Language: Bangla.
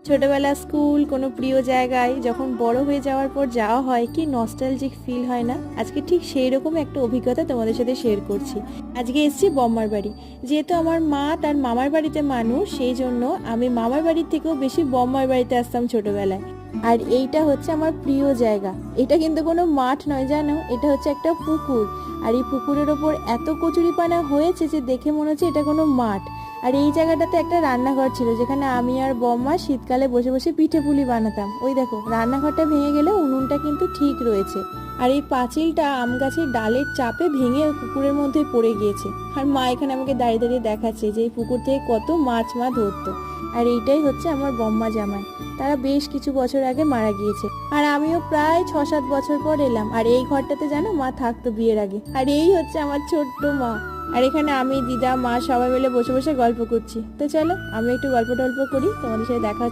ছোটবেলা স্কুল কোনো প্রিয় জায়গায় যখন বড় হয়ে যাওয়ার পর যাওয়া হয় কি নস্টালজিক ফিল হয় না, আজকে ঠিক সেই রকম একটা অভিজ্ঞতা তোমাদের সাথে শেয়ার করছি। আজকে এসেছি বম্মার বাড়ি। যেহেতু আমার মা তার মামার বাড়িতে মানুষ, সেই জন্য আমি মামার বাড়ির থেকেও বেশি বম্মার বাড়িতে আসতাম ছোটবেলায়। আর এইটা হচ্ছে আমার প্রিয় জায়গা। এটা কিন্তু কোনো মাঠ নয় জানো, এটা হচ্ছে একটা পুকুর। আর এই পুকুরের ওপর এত কচুরিপানা হয়েছে যে দেখে মনে হচ্ছে এটা কোনো মাঠ। আর এই জায়গাটাতে একটা রান্নাঘর ছিল, যেখানে আমি আর বম্মা শীতকালে বসে বসে পিঠে পুলি বানাতাম। ওই দেখো, রান্নাঘরটা ভেঙে গেলে উনুনটা কিন্তু ঠিক রয়েছে। আর এই পাঁচিলটা আম গাছের ডালের চাপে ভেঙে ওই পুকুরের মধ্যে পড়ে গিয়েছে। আর মা এখানে আমাকে দাঁড়িয়ে দাঁড়িয়ে দেখাচ্ছে যে এই পুকুর থেকে কত মাছ মা ধরতো। আর এইটাই হচ্ছে আমার বম্মা জামাই। তারা বেশ কিছু বছর আগে মারা গিয়েছে। আর আমিও প্রায় 6-7 বছর পর এলাম। আর এই ঘরটাতে জানো মা থাকতো বিয়ের আগে। আর এই হচ্ছে আমার ছোট্ট মা। আর এখানে আমি, দিদা, মা সবাই মিলে বসে বসে গল্প করছি। তো চলো আমি একটু গল্প টল্প করি, তোমাদের সাথে দেখা হচ্ছে।